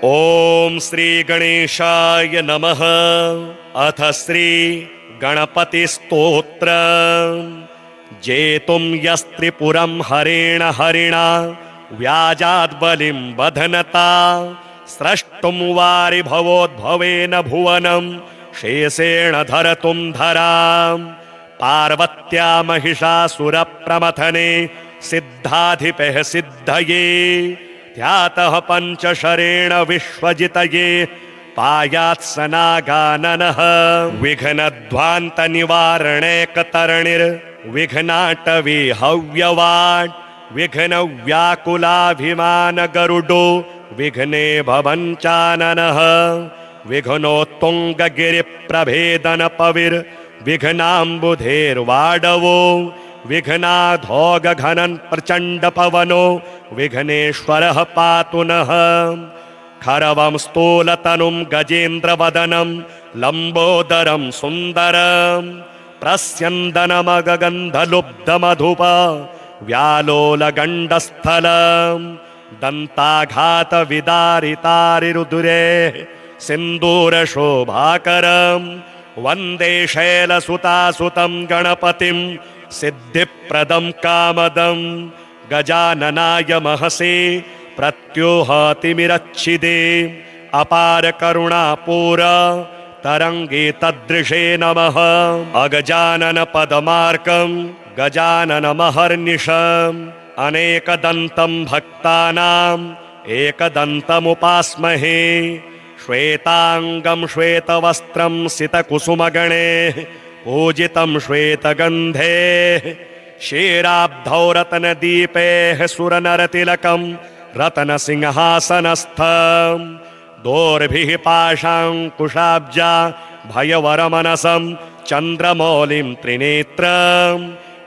ओम श्री गणेशाय नमः। अथ श्री गणपति स्तोत्र। जेतुं यस्त्रिपुरं हरेण हरिणा व्याजाद् बलिं बधनता स्रष्टुं वारि भवोद्भवेन भुवनं शेषेण धरतुं धरां पार्वत्या महिषासुरप्रमथने सिद्धाधिपः सिद्धये ध्यातः पंचशरेण विश्वजितये पायात् सनागाननः विघ्नध्वान्त निवारणैकतरणिर्विघ्नाटवी हव्यवाट् विघ्न व्याकुलाभिमान गरुडो विघ्ने भवञ्चाननः विघ्नोत्तुङ्गगिरिप्रभेदन पविर् विघ्नाम्बुधेर्वाडवो विघ्नाधोगघनन् प्रचण्ड पवनो विघ्नेश्वरः पातु नः। खरवं स्थूलतनुं गजेन्द्रवदनं लम्बोदरं सुन्दरं प्रस्यन्दनमगन्धलुब्धमधुप व्यालोलगण्डस्थलं दन्ताघातविदारितारिरुदुरे सिन्दूरशोभाकरं वन्दे शैलसुतासुतं गणपतिं सिद्धिप्रदं कामदं गजाननाय महसे प्रत्युहतिमिरच्छिदे अपार करुणापूर तरंगे तदृशे नमः। अगजानन पदमार्कं गजानन महर्निशम् अनेकदन्तं भक्तानाम् एकदन्तमुपास्महे श्वेतांगं श्वेतवस्त्रं सितकुसुमगणे पूजितं श्वेतगन्धे क्षीराब्धौ रत्नदीपैः सुरनरतिलकं रत्नसिंहासनस्थं दोर्भिः पाशाङ्कुशाब्जा भयवरमनसं चन्द्रमौलिं त्रिनेत्रं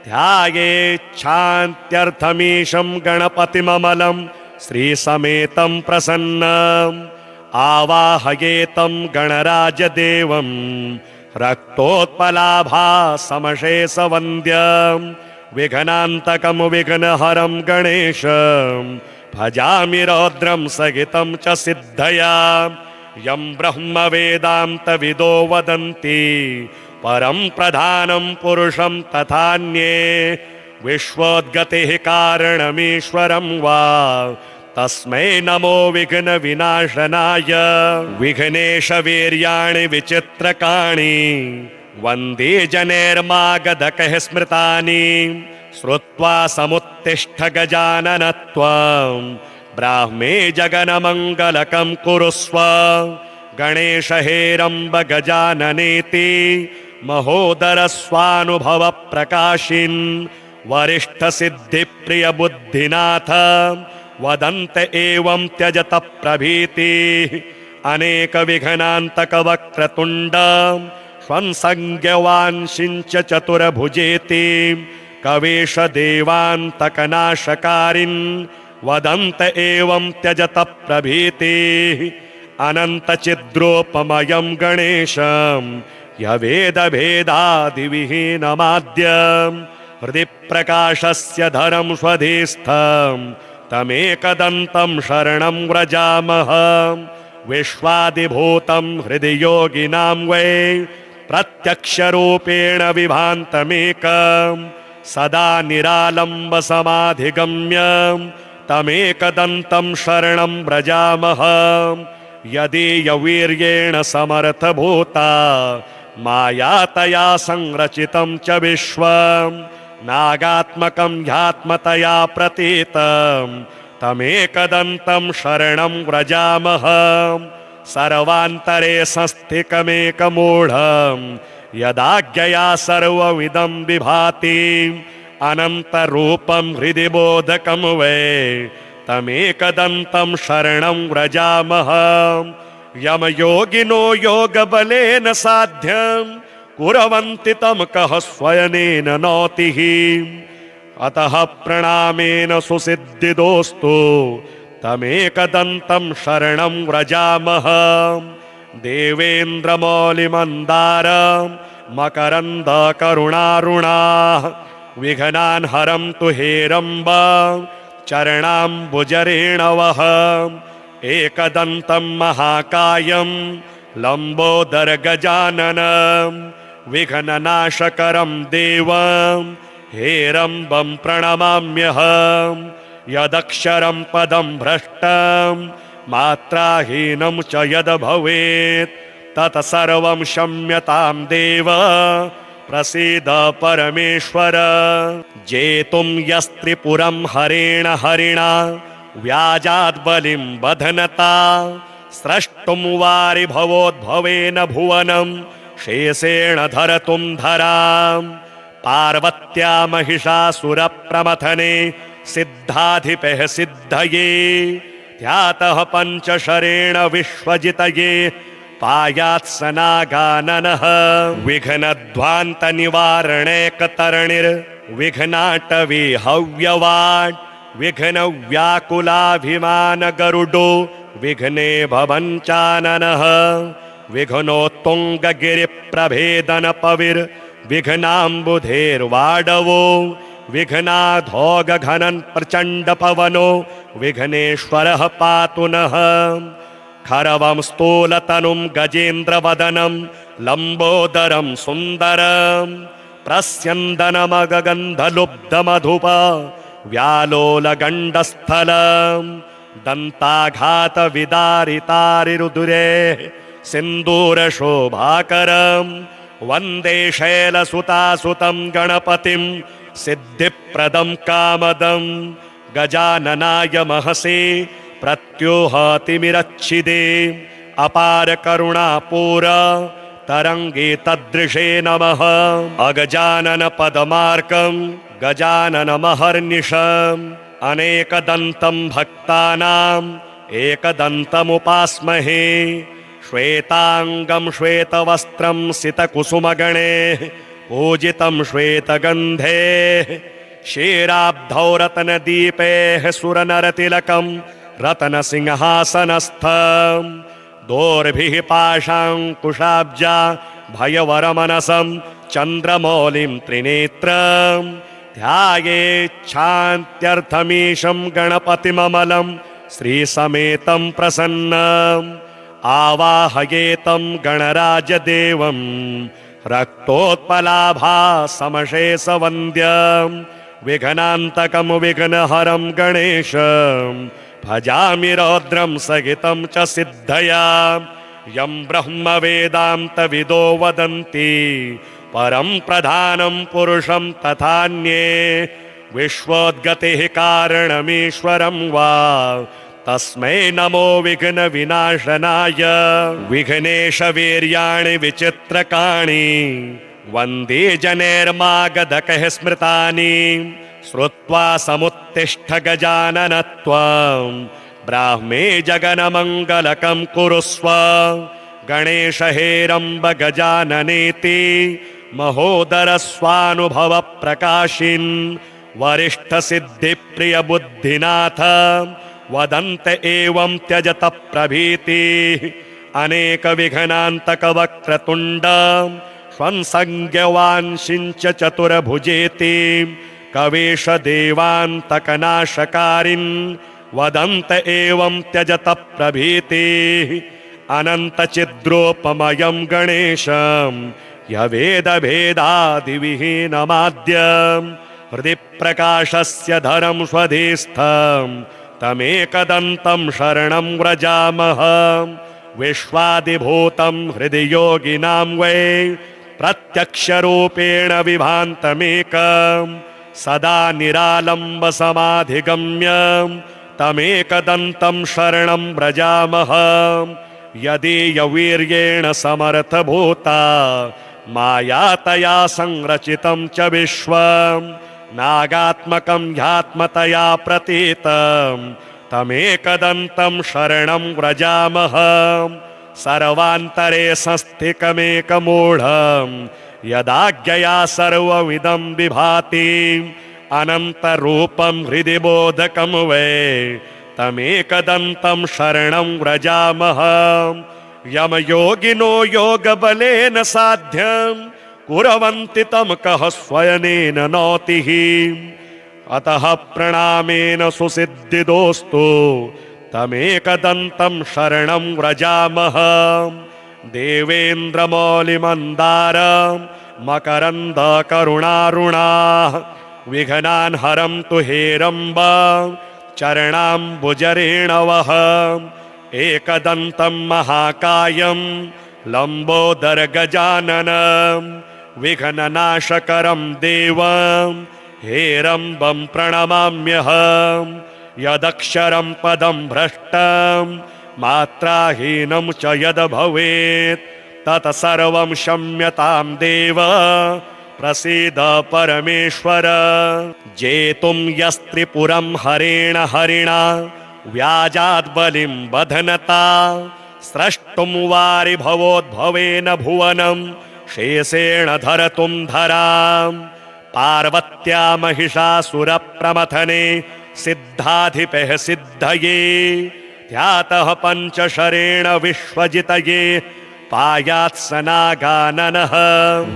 ध्यायेच्छान्त्यर्थमीशं गणपतिममलं श्रीसमेतं प्रसन्नम् आवाहयेतं गणराजदेवं रक्तोत्पलाभासमशेषवन्द्यं विघ्नान्तकं विघ्नहरं गणेशं भजामि रौद्रं सहितं च सिद्धया यं ब्रह्मवेदान्तविदो वदन्ति परं प्रधानं पुरुषं तथान्ये विश्वोद्गतिः कारणमीश्वरं वा तस्मै नमो विघ्न विनाशनाय विघ्नेश वीर्याणि विचित्रकाणि वन्दे जनैर्मागधकः स्मृतानि श्रुत्वा समुत्तिष्ठ गजानन त्वं ब्राह्मे जगन्मङ्गलकं कुरुस्व गणेश हेरम्ब गजाननेति महोदर स्वानुभव प्रकाशिन् वरिष्ठ सिद्धिप्रिय बुद्धिनाथ वदन्त एवं त्यजत प्रभीति अनेक विघ्नान्तक वक्रतुण्ड स्वंसंज्ञवांशिञ्च चतुर्भुजेति कवेश देवान्तकनाशकारिन् वदन्त एवं त्यजत प्रभीति अनंत चिद्रोपमयं गणेशं यवेद भेदादिविहीनमाद्यं हृदि प्रकाशस्य धरं स्वधिस्थं तमेकदन्तं शरणं व्रजामः विश्वादिभूतं हृदि योगिनां वै प्रत्यक्षरूपेण विभान्तमेकं सदा निरालम्ब समाधिगम्यं तमेकदन्तं शरणं व्रजामः यदीयवीर्येण समर्थभूता मायातया संरचितं च विश्वं नागात्मकं ह्यात्मतया प्रतीतं तमेकदन्तं शरणं व्रजामः सर्वान्तरे संस्थितमेकमूढं यदाज्ञया सर्वमिदं विभाति अनन्तरूपं हृदि बोधकं वै तमेकदन्तं शरणं व्रजामः यमयोगिनो योगबलेन साध्यं कुर्वन्ति तं कः स्वयनेन नौतिः अतः प्रणामेन सुसिद्धिदोस्तु तमेकदन्तं शरणं व्रजामः देवेन्द्रमौलिमन्दार मकरन्दकरुणारुणा विघ्नान् हरन्तु हेरम्ब चरणाम्बुजरेणवः एकदन्तं महाकायं लम्बोदरगजाननं विघ्ननाशकरं देवं हेरम्बं प्रणमाम्यहम्। यदक्षरं पदं भ्रष्टं मात्राहीनं च यद् भवेत् तत्सर्वं क्षम्यतां देव प्रसीद परमेश्वर। जेतुं यस्त्रिपुरं हरेण हरिणा व्याजाद् बलिं बध्नता स्रष्टुं वारि भवोद्भवेन भुवनं शेषेण धरतुं धरां। पार्वत्या महिषासुरप्रमथने सिद्धाधिपः सिद्धये ध्यातः पंचशरेण विश्वजितये पायात् सनागाननः। विघ्नध्वान्त निवारणैकतरणिर्विघ्नाटवी हव्यवाट् विघ्न व्याकुलाभिमान गरुडो विघ्ने भवञ्चाननः। विघ्नोत्तुङ्गगिरिप्रभेदन पविर् विघ्नाम्बुधेर्वाडवो विघ्नाधोगघनन् प्रचण्ड पवनो विघ्नेश्वरः पातु नः। खरवं स्थूलतनुं गजेन्द्रवदनं लम्बोदरं सुन्दरं प्रस्यन्दनमगन्धलुब्धमधुप व्यालोलगण्डस्थलं दन्ताघातविदारितारिरुदुरे सिन्दूरशोभाकरं वन्दे शैलसुतासुतं गणपतिं सिद्धिप्रदं कामदं। गजाननाय महसे प्रत्योहतिमिरच्छिदे अपार करुणापूर तरंगे तदृशे नमः। अगजानन पदमार्कं गजानन महर्निशम् अनेकदन्तं भक्तानाम् एकदन्तमुपास्महे। श्वेतांगं श्वेतवस्त्रं सितकुसुमगणे पूजितं श्वेतगन्धे क्षीराब्धौ रत्नदीपैः सुरनरतिलकं रत्नसिंहासनस्थं दोर्भिः पाशाङ्कुशाब्जा भयवरमनसं चन्द्रमौलिं त्रिनेत्रं ध्यायेच्छान्त्यर्थमीशं गणपतिममलं श्रीसमेतं प्रसन्नम्। आवाहयेतं गणराजदेवं रक्तोत्पलाभासमशेषवन्द्यं विघ्नान्तकं विघ्नहरं गणेशं भजामि रौद्रं सहितं च सिद्धया। यं ब्रह्मवेदान्तविदो वदन्ति परं प्रधानं पुरुषं तथान्ये विश्वोद्गतिः कारणमीश्वरं वा तस्मै नमो विघ्न विनाशनाय। विघ्नेश वीर्याणि विचित्रकाणि वन्दे जनैर्मागधकः स्मृतानि। श्रुत्वा समुत्तिष्ठ गजानन त्वं ब्राह्मे जगन्मङ्गलकं कुरुस्व। गणेश हेरम्ब गजाननेति महोदर स्वानुभव प्रकाशिन् वरिष्ठ सिद्धिप्रिय बुद्धिनाथ वदन्त एवं त्यजत प्रभीति। अनेक विघ्नान्तक वक्रतुण्ड स्वंसंज्ञवांशिञ्च चतुर्भुजेति कवेश देवान्तकनाशकारिन् वदन्त एवं त्यजत प्रभीति। अनंत चिद्रोपमयं गणेशं यवेद भेदादिविहीनमाद्यं हृदि प्रकाशस्य धरं स्वधिस्थं तमेकदन्तं शरणं व्रजामः। विश्वादिभूतं हृदि योगिनां वै प्रत्यक्षरूपेण विभान्तमेकं सदा निरालम्ब समाधिगम्यं तमेकदन्तं शरणं व्रजामः। यदीयवीर्येण समर्थभूता मायातया संरचितं च विश्वं नागात्मकं ह्यात्मतया प्रतीतं तमेकदन्तं शरणं व्रजामः। सर्वान्तरे संस्थितमेकमूढं यदाज्ञया सर्वमिदं विभाति अनन्तरूपं हृदि बोधकं वै तमेकदन्तं शरणं व्रजामः। यमयोगिनो योगबलेन साध्यं कुर्वन्ति तं कः स्वयनेन नौतिः। अतः प्रणामेन सुसिद्धिदोस्तु तमेकदन्तं शरणं व्रजामः। देवेन्द्रमौलिमन्दार मकरन्दकरुणारुणाः विघ्नान् हरन्तु हेरम्ब चरणाम्बुजरेणवः। एकदन्तं महाकायं लम्बोदरगजाननं विघ्ननाशकरं देवं हेरम्बं प्रणमाम्यहम्। यदक्षरं पदं भ्रष्टं मात्राहीनं च यद् भवेत् तत्सर्वं क्षम्यतां देव प्रसीद परमेश्वर। जेतुं यस्त्रिपुरं हरेण हरिणा व्याजाद् बलिं बध्नता स्रष्टुं वारि भवोद्भवेन भुवनं शेषेण धरतुं धरां। पार्वत्या महिषासुरप्रमथने सिद्धाधिपः सिद्धये ध्यातः पंचशरेण विश्वजितये पायात् सनागाननः।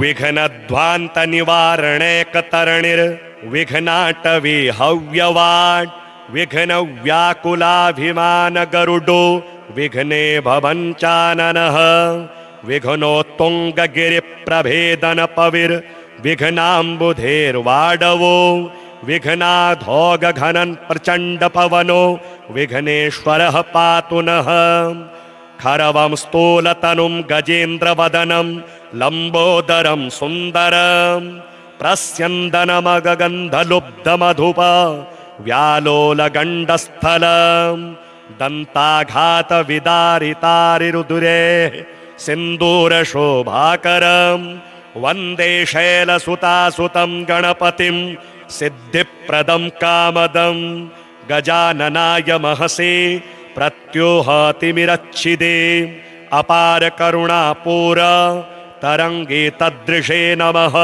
विघ्नध्वान्त निवारणैकतरणिर्विघ्नाटवी हव्यवाट् विघ्न व्याकुलाभिमान गरुडो विघ्ने भवञ्चाननः। विघ्नोत्तुङ्गगिरिप्रभेदन पविर् विघ्नाम्बुधेर्वाडवो विघ्नाधोगघनन् प्रचण्ड पवनो विघ्नेश्वरः पातु नः। खरवं स्थूलतनुं गजेन्द्रवदनं लम्बोदरं सुन्दरं प्रस्यन्दनमगन्धलुब्धमधुप व्यालोलगण्डस्थलं दन्ताघातविदारितारिरुदुरे सिन्दूरशोभाकरं वन्दे शैलसुतासुतं गणपतिं सिद्धिप्रदं कामदं। गजाननाय महसे प्रत्योहतिमिरच्छिदे अपार करुणापूर तरंगे तदृशे नमः।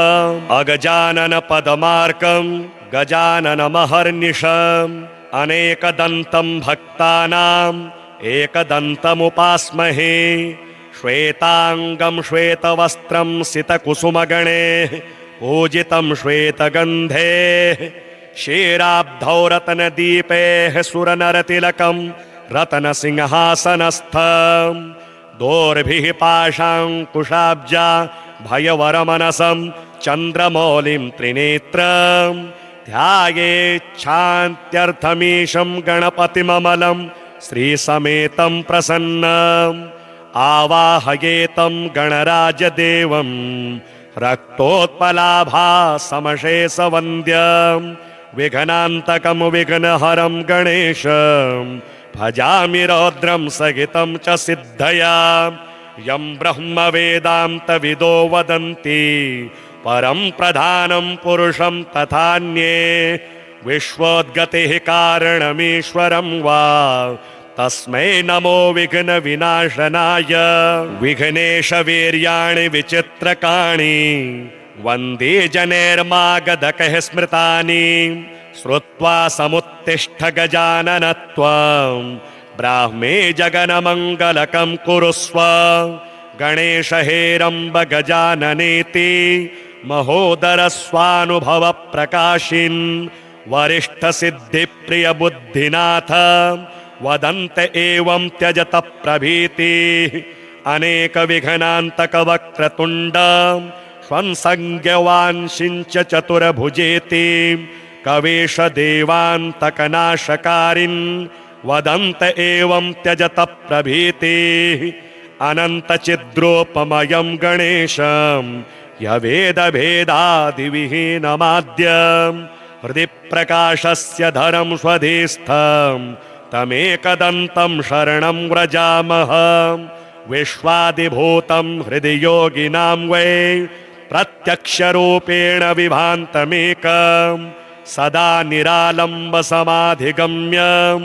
अगजानन पदमार्कं गजानन महर्निशम् अनेकदन्तं भक्तानाम् एकदन्तमुपास्महे। श्वेतांगं श्वेतवस्त्रं सितकुसुमगणे पूजितं श्वेतगन्धे क्षीराब्धौ रत्नदीपैः सुरनरतिलकं रत्नसिंहासनस्थं। दोर्भिः पाशाङ्कुशाब्जा भयवरमनसं चन्द्रमौलिं त्रिनेत्रं ध्यायेच्छान्त्यर्थमीशं गणपतिममलं श्रीसमेतं प्रसन्नम्। आवाहयेतं गणराजदेवं रक्तोत्पलाभासमशेषवन्द्यं। विघ्नान्तकं विघ्नहरं गणेशं भजामि रौद्रं सहितं च सिद्धया। यं ब्रह्मवेदान्तविदो वदन्ति परं प्रधानं पुरुषं तथान्ये विश्वोद्गतिः कारणमीश्वरं वा तस्मै नमो विघ्न विनाशनाय। विघ्नेश वीर्याणि विचित्रकाणि वन्दे जनैर्मागधकैः स्मृतानि। श्रुत्वा समुत्तिष्ठ गजानन त्वं ब्राह्मे जगन्मङ्गलकं कुरुस्व। गणेश हेरम्ब गजाननेति महोदर स्वानुभव प्रकाशिन् वरिष्ठ सिद्धिप्रिय बुद्धिनाथ वदन्त एवं त्यजत प्रभीति। अनेक विघ्नान्तक वक्रतुण्ड स्वंसंज्ञवांशिञ्च चतुर्भुजेति कवेश देवान्तकनाशकारिन् वदन्त एवं त्यजत प्रभीति। अनंत चिद्रोपमयं गणेशं यवेद भेदादिविहीनमाद्यं हृदि प्रकाशस्य धरं स्वधिस्थं तमेकदन्तं शरणं व्रजामः। विश्वादिभूतं हृदि योगिनां वै प्रत्यक्षरूपेण विभान्तमेकं सदा निरालम्ब समाधिगम्यं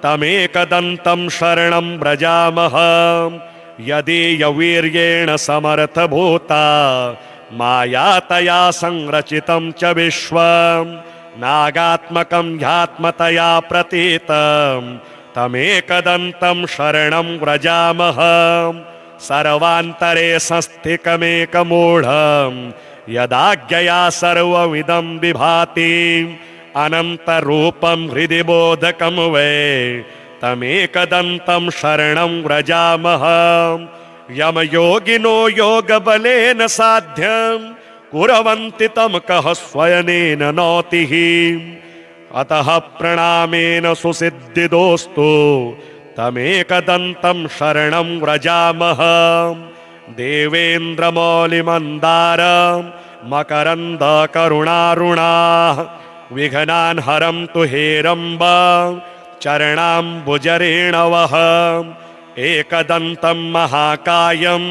तमेकदन्तं शरणं व्रजामः। यदीयवीर्येण समर्थभूता मायातया संरचितं च विश्वं नागात्मकं ह्यात्मतया प्रतीतं तमेकदन्तं शरणं व्रजामः। सर्वान्तरे संस्थितमेकमूढं यदाज्ञया सर्वमिदं विभाति अनन्तरूपं हृदि बोधकं वै तमेकदन्तं शरणं व्रजामः। यमयोगिनो योगबलेन साध्यं कुर्वन्ति तं कः स्वयनेन नौतिः। अतः प्रणामेन सुसिद्धिदोस्तु तमेकदन्तं शरणं व्रजामः। देवेन्द्रमौलिमन्दार मकरन्दकरुणारुणाः विघ्नान् हरन्तु हेरम्ब चरणाम्बुजरेणवः। एकदन्तं महाकायं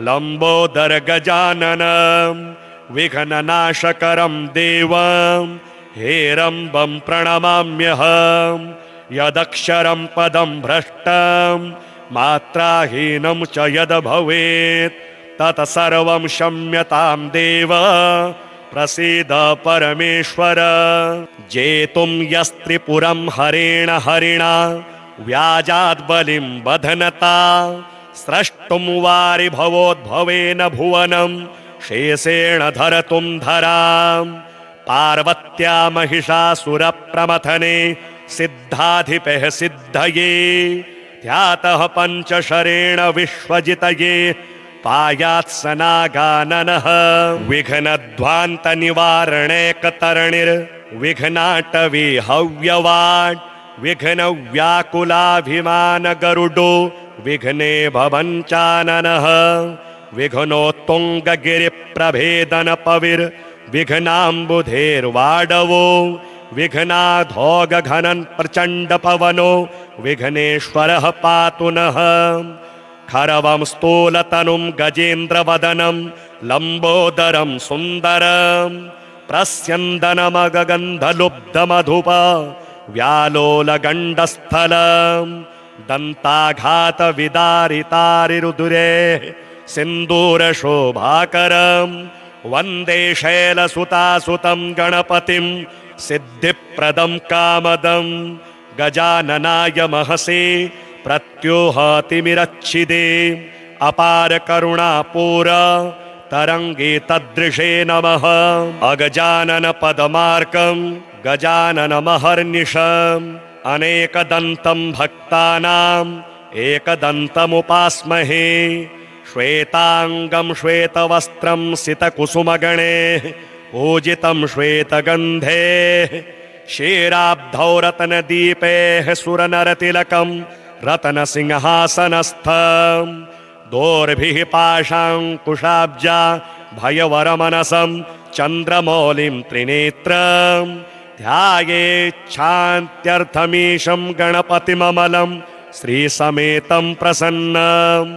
लम्बोदरगजाननं विघ्ननाशकरं देवं हेरम्बं प्रणमाम्यहम्। यदक्षरं पदं भ्रष्टं मात्राहीनं च यद् भवेत् तत्सर्वं क्षम्यतां देव प्रसीद परमेश्वर। जेतुं यस्त्रिपुरं हरेण हरिणा व्याजाद् बलिं बध्नता स्रष्टुं वारि भवोद्भवेन भुवनं शेषेण धरतुं धरां। पार्वत्या महिषासुरप्रमथने सिद्धाधिपः सिद्धये ध्यातः पञ्चशरेण विश्वजितये पायात् सनागाननः। विघ्नध्वान्तनिवारणैकतरणिर्विघ्नाटवी हव्यवाट् विघ्नव्याकुलाभिमान गरुडो विघ्ने भवञ्चाननः। विघ्नोत्तुङ्गगिरिप्रभेदनपविर् विघ्नाम्बुधेर्वाडवो विघ्नाधोगघनन् प्रचण्डपवनो विघ्नेश्वरः पातु नः। खरवं स्थूलतनुं गजेन्द्रवदनं लम्बोदरं सुन्दरं प्रस्यन्दनमगन्धलुब्धमधुप व्यालोलगण्डस्थलं दन्ताघातविदारितारिरुदुरे सिन्दूरशोभाकरं वन्दे शैलसुतासुतं गणपतिं सिद्धिप्रदं कामदं। गजाननाय महसे प्रत्योहतिमिरच्छिदे अपार करुणापूर तरंगे तदृशे नमः। अगजानन पदमार्कं गजानन महर्निशम् अनेकदन्तं भक्तानाम् एकदन्तमुपास्महे। श्वेतांगं श्वेतवस्त्रं सितकुसुमगणे पूजितं श्वेतगन्धे क्षीराब्धौ रत्नदीपैः सुरनरतिलकं रत्नसिंहासनस्थं दोर्भिः पाशाङ्कुशाब्जा भयवरमनसं चन्द्रमौलिं त्रिनेत्रं ध्यायेच्छान्त्यर्थमीशं गणपतिममलं श्रीसमेतं प्रसन्नम्।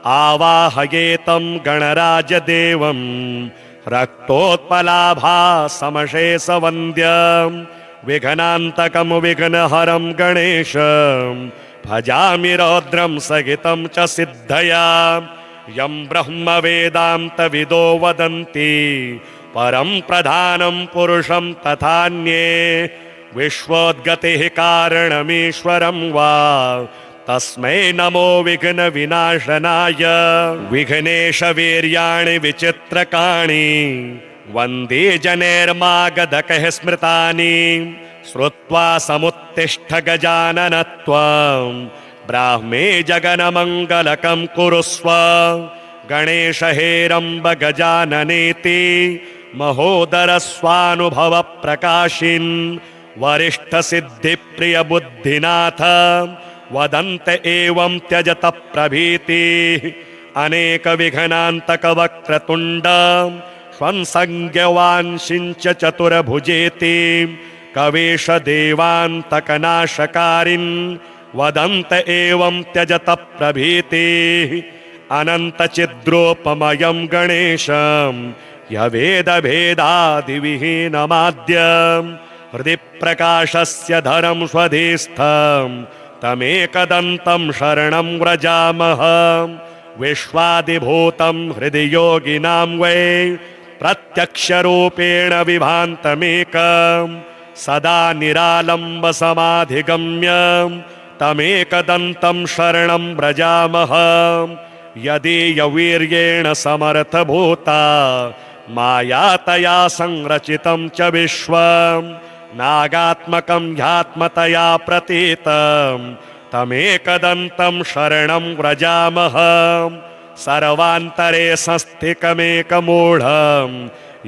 आवाहयेतं गणराजदेवं रक्तोत्पलाभासमशेषवन्द्यं विघ्नान्तकं विघ्नहरं गणेशं भजामि रौद्रं सहितं च सिद्धया। यं ब्रह्मवेदान्तविदो वदन्ति परं प्रधानं पुरुषं तथान्ये विश्वोद्गतिः कारणमीश्वरं वा तस्मै नमो विघ्न विनाशनाय। विघ्नेश वीर्याणि विचित्रकाणि वन्दे जनैर्मागधकैः स्मृतानि। श्रुत्वा समुत्तिष्ठ गजानन त्वं ब्राह्मे जगन्मङ्गलकं कुरुस्व। गणेश हेरम्ब गजाननेति महोदर स्वानुभव प्रकाशिन् वरिष्ठ सिद्धिप्रिय बुद्धिनाथ वदन्त एवं त्यजत प्रभीति। अनेक विघ्नान्तक वक्रतुण्ड स्वंसंज्ञवांशिञ्च चतुर्भुजेति कवेश देवान्तकनाशकारिन् वदन्त एवं त्यजत प्रभीति। अनंत चिद्रोपमयं गणेशं यवेद भेदादिविहीनमाद्यं हृदि प्रकाशस्य धरं स्वधिस्थं तमेकदन्तं शरणं व्रजामः। विश्वादिभूतं हृदि योगिनां वै प्रत्यक्षरूपेण विभान्तमेकं सदा निरालम्ब समाधिगम्यं तमेकदन्तं शरणं व्रजामः। यदीयवीर्येण समर्थभूता मायातया संरचितं च विश्वं नागात्मकं ह्यात्मतया प्रतीतं तमेकदन्तं शरणं व्रजामः सर्वान्तरे संस्थितमेकमूढं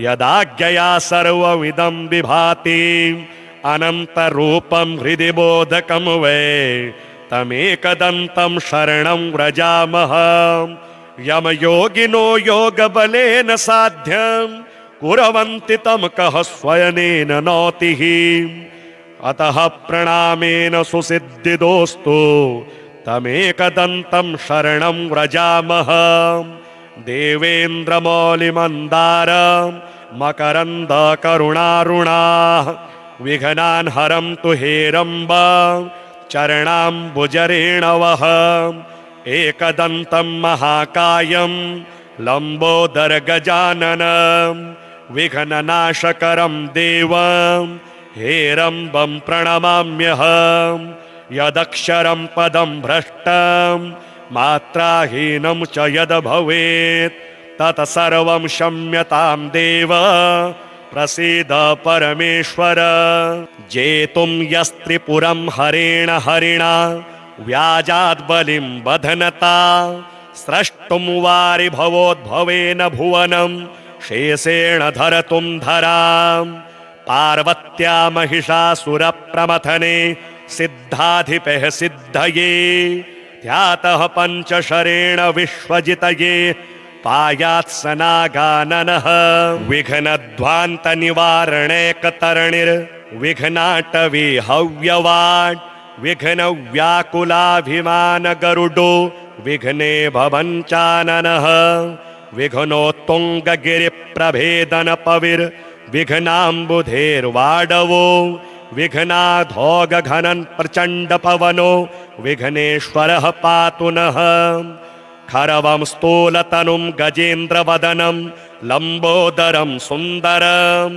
यदाज्ञया सर्वमिदं विभाति अनन्तरूपं हृदि बोधकं वै तमेकदन्तं शरणं व्रजामः यमयोगिनो योगबलेन साध्यं कुर्वन्ति तं कः स्वयनेन नौतिः अतः प्रणामेन सुसिद्धिदोस्तु तमेकदन्तं शरणं व्रजामः देवेन्द्रमौलिमन्दार मकरन्दकरुणारुणा विघ्नान् हरन्तु हेरम्ब चरणाम्बुजरेणवः एकदन्तं महाकायं लम्बोदरगजाननं विघ्ननाशकरं देवं हेरम्बं प्रणमाम्यहं यदक्षरं पदं भ्रष्टं मात्राहीनं च यद् भवेत् तत्सर्वं क्षम्यतां देव प्रसीद परमेश्वर जेतुं यस्त्रिपुरं हरेण हरिणा व्याजाद् बलिं बधनता स्रष्टुं वारि भवोद्भवेन भुवनं शेषेण धरतुं धरां पार्वत्या महिषासुरप्रमथने सिद्धाधिपः सिद्धये ध्यातः पञ्चशरेण विश्वजितये पायात् सनागाननः विघ्नध्वान्तनिवारणैकतरणिर्विघ्नाटवी हव्यवाट् विघ्नव्याकुलाभिमानगरुडो विघ्ने भवञ्चाननः विघ्नोत्तुङ्गगिरिप्रभेदनपविर्विघ्नाम्बुधेर्वाडवो विघ्नाधोगघनन् प्रचण्डपवनो विघ्नेश्वरः पातु नः खरवं स्थूलतनुं गजेन्द्रवदनं लम्बोदरं सुन्दरं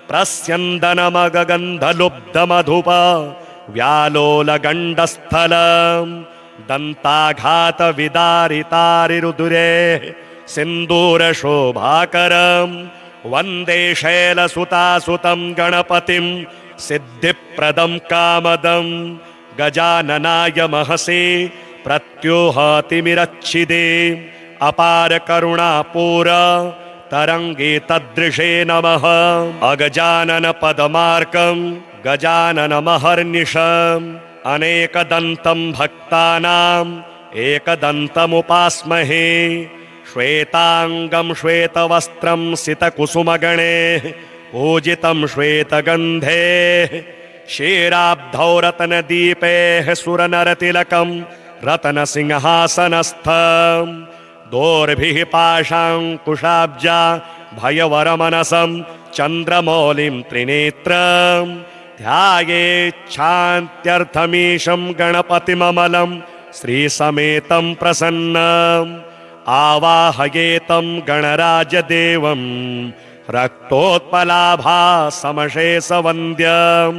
प्रस्यन्दनमगगन्धलुब्धमधुप व्यालोलगण्डस्थलं दन्ताघातविदारितारिरुदुरे सिन्दूरशोभाकरं वन्दे शैलसुतासुतं गणपतिं सिद्धिप्रदं कामदं गजाननाय महसे प्रत्युहतिमिरच्छिदे अपार करुणापूर तरंगे तदृशे नमः अगजानन पदमार्कं गजानन महर्निशम् अनेकदन्तं भक्तानाम् एकदन्तमुपास्महे श्वेतांगं श्वेतवस्त्रं सितकुसुमगणे पूजितं श्वेतगन्धे क्षीराब्धौ रत्नदीपैः सुरनरतिलकं रत्नसिंहासनस्थं दोर्भिः पाशाङ्कुशाब्जा भयवरमनसं चन्द्रमौलिं त्रिनेत्रं ध्यायेच्छान्त्यर्थमीशं गणपतिममलं श्रीसमेतं प्रसन्नम् आवाहयेतं गणराजदेवं रक्तोत्पलाभासमशेषवन्द्यं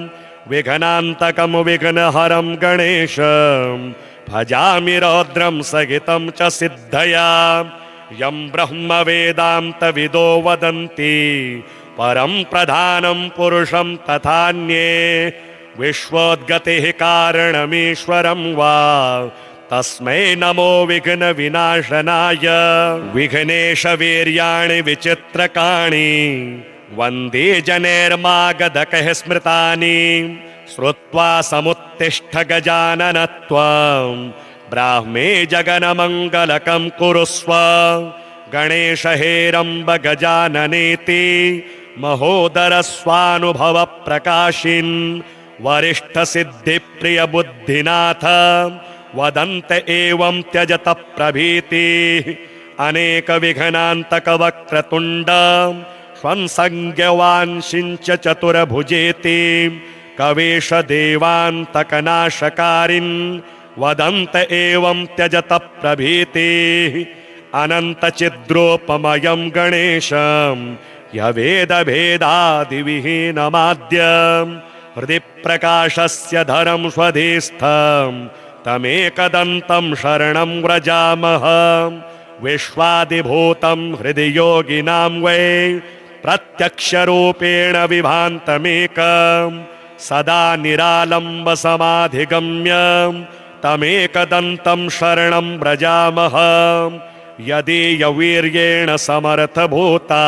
विघ्नान्तकं विघ्नहरं गणेशं भजामि रौद्रं सहितं च सिद्धया यं ब्रह्मवेदान्तविदो वदन्ति परं प्रधानं पुरुषं तथान्ये विश्वोद्गतिः कारणमीश्वरं वा तस्मै नमो विघ्न विनाशनाय विघ्नेश वीर्याणि विचित्रकाणि वन्दे जनैर्मागधकैः स्मृतानि श्रुत्वा समुत्तिष्ठ गजानन त्वं ब्राह्मे जगन्मङ्गलकं कुरुस्व गणेश हेरम्ब गजाननेति महोदर स्वानुभव प्रकाशिन् वरिष्ठ सिद्धिप्रिय बुद्धिनाथ वदन्त एवं त्यजत प्रभीति अनेक विघ्नान्तक वक्रतुण्ड स्वंसंज्ञवांशिञ्च चतुर्भुजेति कवेश देवान्तकनाशकारिन् वदन्त एवं त्यजत प्रभीति अनंत चिद्रोपमयं गणेशं यवेद भेदादिविहीनमाद्यं हृदि प्रकाशस्य धरं स्वधीस्थं तमेकदन्तं शरणं व्रजामः विश्वादिभूतं हृदि योगिनां वै प्रत्यक्षरूपेण विभान्तमेकं सदा निरालम्ब समाधिगम्यं तमेकदन्तं शरणं व्रजामः यदीयवीर्येण समर्थभूता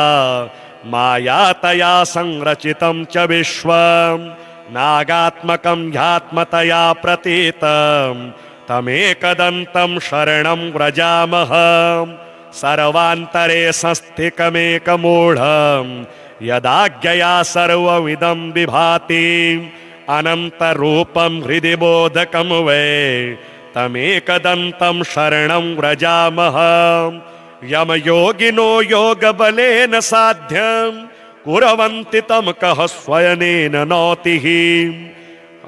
मायातया संरचितं च विश्वं नागात्मकं ह्यात्मतया प्रतीतं तमेकदन्तं शरणं व्रजामः सर्वान्तरे संस्थितमेकमूढं यदाज्ञया सर्वमिदं विभाति अनन्तरूपं हृदि बोधकं वै तमेकदन्तं शरणं व्रजामः यमयोगिनो योगबलेन साध्यं कुर्वन्ति तं कः स्वयनेन नौतिः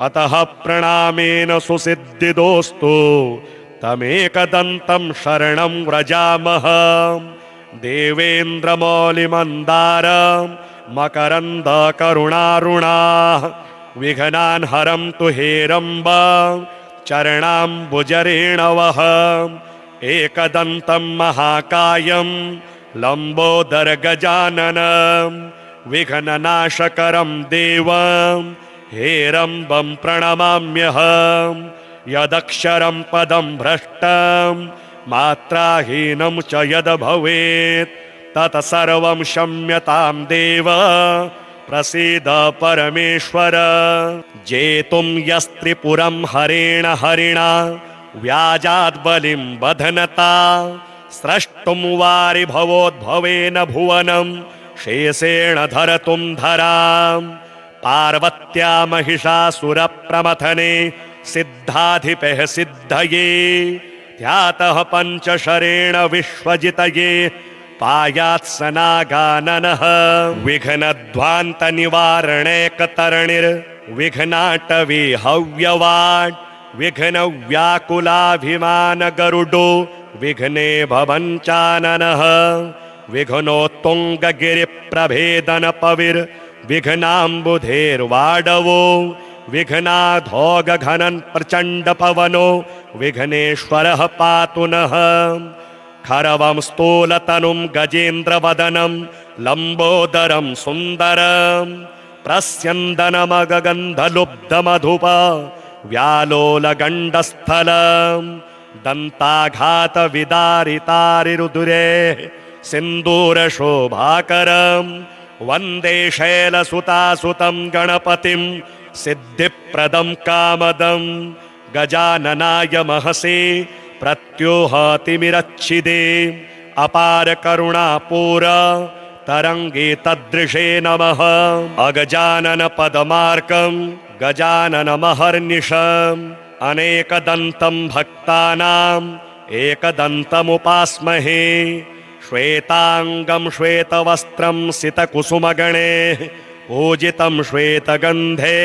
अतः प्रणामेन सुसिद्धिदोस्तु तमेकदन्तं शरणं व्रजामः देवेन्द्रमौलिमन्दार मकरन्दकरुणारुणाः विघ्नान् हरन्तु हेरम्ब चरणाम्बुजरेणवः एकदन्तं महाकायं लम्बोदरगजाननं विघ्ननाशकरं देवं हेरम्बं प्रणमाम्यहं यदक्षरं पदं भ्रष्टं मात्राहीनं च यद् भवेत् तत्सर्वं क्षम्यतां देव प्रसीद परमेश्वर जेतुं यस्त्रिपुरं हरेण हरिणा व्याजाद् बलिं बध्नता स्रष्टुं वारि भवोद्भवेन भुवनं शेषेण धरतुं धरां पार्वत्या महिषासुरप्रमथने सिद्धाधिपः सिद्धये ध्यातः पञ्चशरेण विश्वजितये पायात् सनागाननः विघ्नध्वान्तनिवारणैकतरणिर्विघ्नाटवी हव्यवाट् विघ्नव्याकुलाभिमानगरुडो विघ्ने भवञ्चाननः विघ्नोत्तुङ्गगिरिप्रभेदनपविर्विघ्नाम्बुधेर्वाडवो विघ्नाधोगघनन् प्रचण्डपवनो विघ्नेश्वरः पातु नः खरवं स्थूलतनुं गजेन्द्रवदनं लम्बोदरं सुन्दरं प्रस्यन्दनमगन्धलुब्धमधुप व्यालोलगण्डस्थलं दन्ताघातविदारितारिरुदुरे सिन्दूरशोभाकरं वन्दे शैलसुतासुतं गणपतिं सिद्धिप्रदं कामदं गजाननाय महसे प्रत्योहतिमिरच्छिदे अपार करुणापूर तरंगे तदृशे नमः अगजानन पदमार्कं गजानन महर्निशम् अनेकदन्तं भक्तानाम् एकदन्तमुपास्महे श्वेतांगं श्वेतवस्त्रं सितकुसुमगणे पूजितं श्वेतगन्धे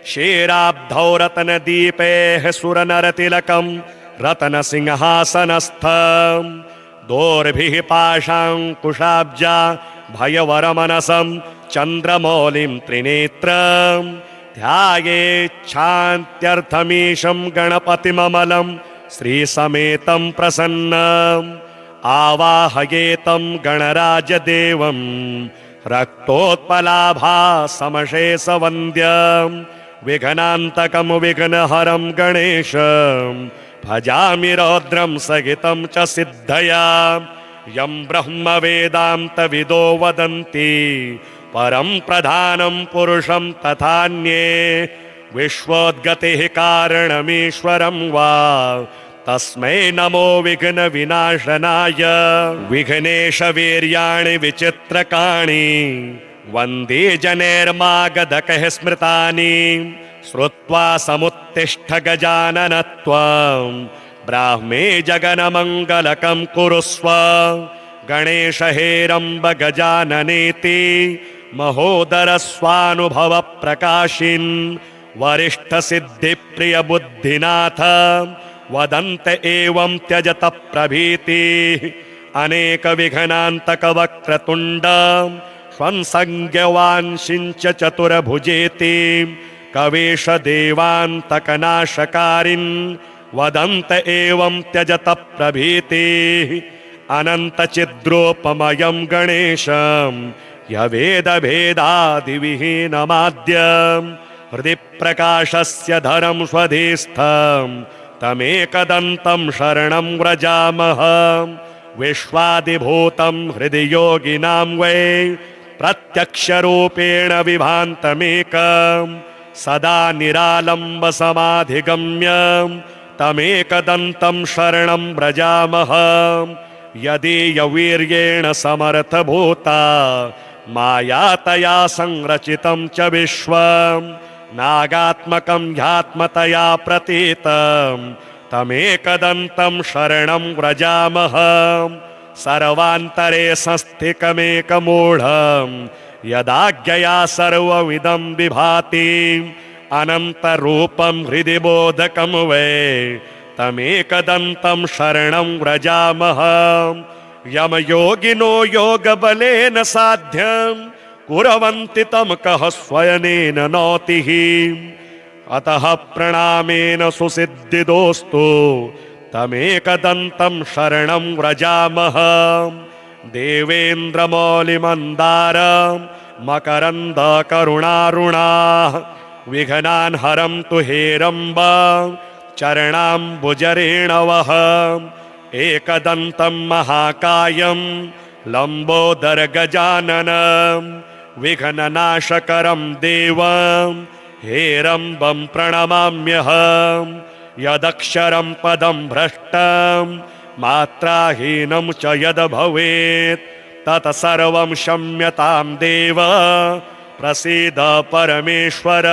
क्षीराब्धौ रत्नदीपैः सुरनरतिलकं रत्नसिंहासनस्थं दोर्भिः पाशाङ्कुशाब्जा भयवरमनसं चन्द्रमौलिं त्रिनेत्रं ध्यायेच्छान्त्यर्थमीशं गणपतिममलं श्रीसमेतं प्रसन्नम् आवाहयेतं गणराजदेवं रक्तोत्पलाभासमशेषवन्द्यं विघ्नान्तकं विघ्नहरं गणेशं भजामि रौद्रं सहितं च सिद्धया यं ब्रह्मवेदान्तविदो वदन्ति परं प्रधानं पुरुषं तथान्ये विश्वोद्गतिः कारणमीश्वरं वा तस्मै नमो विघ्न विनाशनाय विघ्नेश वीर्याणि विचित्रकाणि वन्दे जनैर्मागधकः स्मृतानि श्रुत्वा समुत्तिष्ठ गजानन त्वं ब्राह्मे जगन्मङ्गलकं कुरुस्व गणेश हेरम्ब गजाननेति महोदर स्वानुभव प्रकाशिन् वरिष्ठ सिद्धिप्रिय बुद्धिनाथ वदन्त एवं त्यजत प्रभीति अनेक विघ्नान्तक वक्रतुण्ड स्वंसंज्ञवांशिञ्च चतुर्भुजेति कवेश देवान्तकनाशकारिन् वदन्त एवं त्यजत प्रभीति अनंत चिद्रोपमयं गणेशं यवेद भेदादिविहीनमाद्यं हृदि प्रकाशस्य धरं स्वधिस्थं तमेकदन्तं शरणं व्रजामः विश्वादिभूतं हृदि योगिनां वै प्रत्यक्षरूपेण विभान्तमेकं सदा निरालम्ब समाधिगम्यं तमेकदन्तं शरणं व्रजामः यदीयवीर्येण समर्थभूता मायातया संरचितं च विश्वं नागात्मकं ह्यात्मतया प्रतीतं तमेकदन्तं शरणं व्रजामः सर्वान्तरे संस्थितमेकमूढं यदाज्ञया सर्वमिदं विभाति अनन्तरूपं हृदि बोधकं वै तमेकदन्तं शरणं व्रजामः यमयोगिनो योगबलेन साध्यं कुर्वन्ति तं कः स्वयनेन नौतिः अतः प्रणामेन सुसिद्धिदोस्तु तमेकदन्तं शरणं व्रजामः देवेन्द्रमौलिमन्दार मकरन्दकरुणारुणाः विघ्नान् हरन्तु हेरम्ब चरणाम्बुजरेणवः एकदन्तं महाकायं लम्बोदरगजाननं विघ्ननाशकरं देवं हेरम्बं प्रणमाम्यहं यदक्षरं पदं भ्रष्टं मात्राहीनं च यद् भवेत् तत्सर्वं क्षम्यतां देव प्रसीद परमेश्वर।